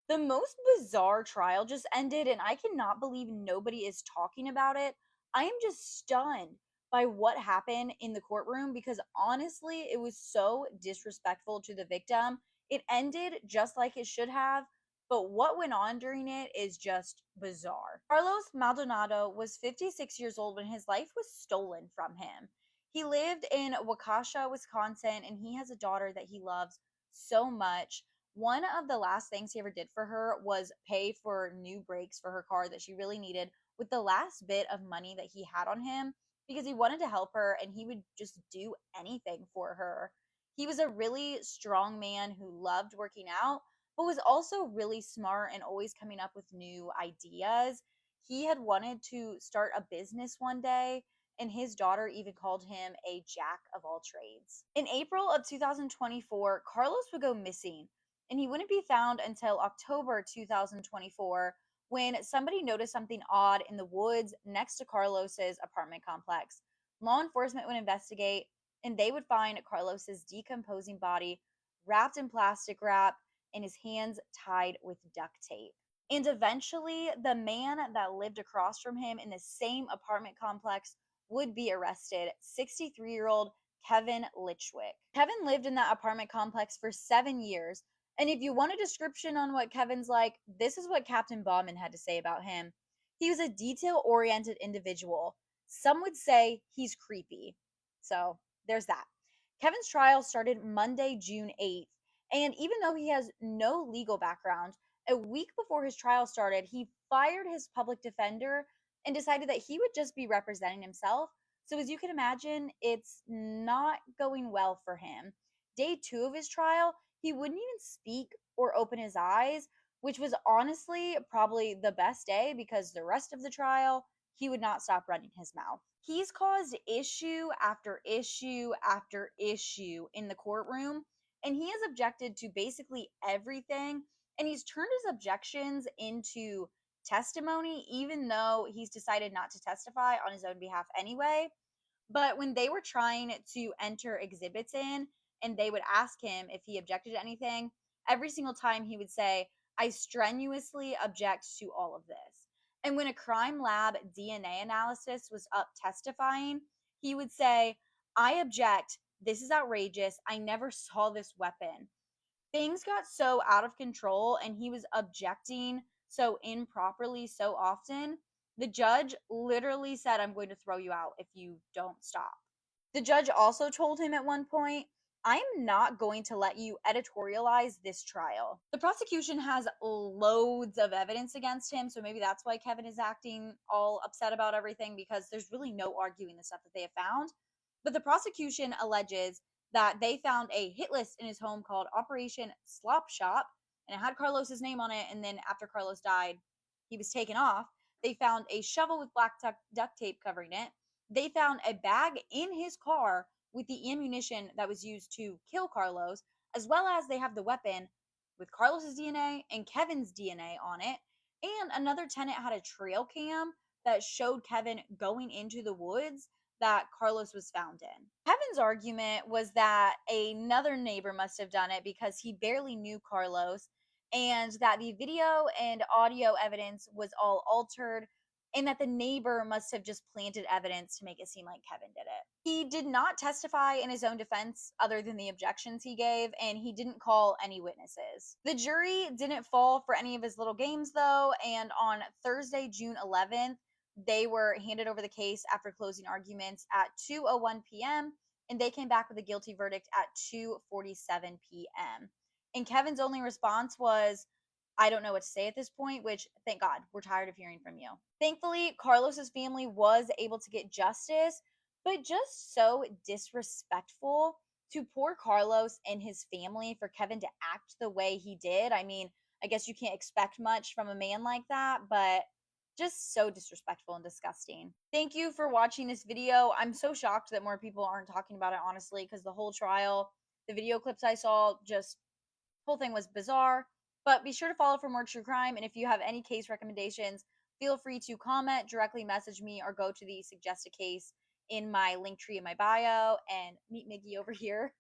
The most bizarre trial just ended, and I cannot believe nobody is talking about it. I am just stunned by what happened in the courtroom because honestly, it was so disrespectful to the victim. It ended just like it should have, but what went on during it is just bizarre. Carlos Maldonado was 56 years old when his life was stolen from him. He lived in Waukesha, Wisconsin, and he has a daughter that he loves so much. One of the last things he ever did for her was pay for new brakes for her car that she really needed with the last bit of money that he had on him because he wanted to help her and he would just do anything for her. He was a really strong man who loved working out, but was also really smart and always coming up with new ideas. He had wanted to start a business one day, and his daughter even called him a jack of all trades. In April of 2024, Carlos would go missing and he wouldn't be found until October 2024 when somebody noticed something odd in the woods next to Carlos's apartment complex. Law enforcement would investigate and they would find Carlos's decomposing body wrapped in plastic wrap and his hands tied with duct tape. And eventually, the man that lived across from him in the same apartment complex would be arrested, 63-year-old Kevin Litchwick. Kevin lived in that apartment complex for 7 years, and if you want a description on what Kevin's like, this is what Captain Bauman had to say about him. He was a detail oriented individual. Some would say he's creepy. So there's that. Kevin's trial started Monday, June 8th. And even though he has no legal background, a week before his trial started, he fired his public defender and decided that he would just be representing himself. So, as you can imagine, it's not going well for him. Day two of his trial, he wouldn't even speak or open his eyes, which was honestly probably the best day because the rest of the trial, he would not stop running his mouth. He's caused issue after issue after issue in the courtroom, and he has objected to basically everything. And he's turned his objections into testimony, even though he's decided not to testify on his own behalf anyway. But when they were trying to enter exhibits in and they would ask him if he objected to anything, every single time he would say, I strenuously object to all of this. And when a crime lab DNA analysis was up testifying, he would say, I object. This is outrageous. I never saw this weapon. Things got so out of control and he was objecting so improperly so often. The judge literally said, I'm going to throw you out if you don't stop. The judge also told him at one point, I'm not going to let you editorialize this trial. The prosecution has loads of evidence against him, so maybe that's why Kevin is acting all upset about everything because there's really no arguing the stuff that they have found. But the prosecution alleges that they found a hit list in his home called Operation Slop Shop, and it had Carlos's name on it. And then after Carlos died, he was taken off. They found a shovel with black duct tape covering it. They found a bag in his car with the ammunition that was used to kill Carlos, as well as they have the weapon with Carlos's DNA and Kevin's DNA on it. And another tenant had a trail cam that showed Kevin going into the woods that Carlos was found in. Kevin's argument was that another neighbor must have done it because he barely knew Carlos and that the video and audio evidence was all altered and that the neighbor must have just planted evidence to make it seem like Kevin did it. He did not testify in his own defense other than the objections he gave, and he didn't call any witnesses. The jury didn't fall for any of his little games, though, and on Thursday, June 11th, they were handed over the case after closing arguments at 2:01 p.m., and they came back with a guilty verdict at 2:47 p.m. And Kevin's only response was, I don't know what to say at this point, which thank God, we're tired of hearing from you. Thankfully, Carlos's family was able to get justice, but just so disrespectful to poor Carlos and his family for Kevin to act the way he did. I mean, I guess you can't expect much from a man like that, but just so disrespectful and disgusting. Thank you for watching this video. I'm so shocked that more people aren't talking about it, honestly, because the whole trial, the video clips I saw, just whole thing was bizarre. But be sure to follow for more true crime. And if you have any case recommendations, feel free to comment, directly message me, or go to the suggested case in my link tree in my bio and meet Miggy over here.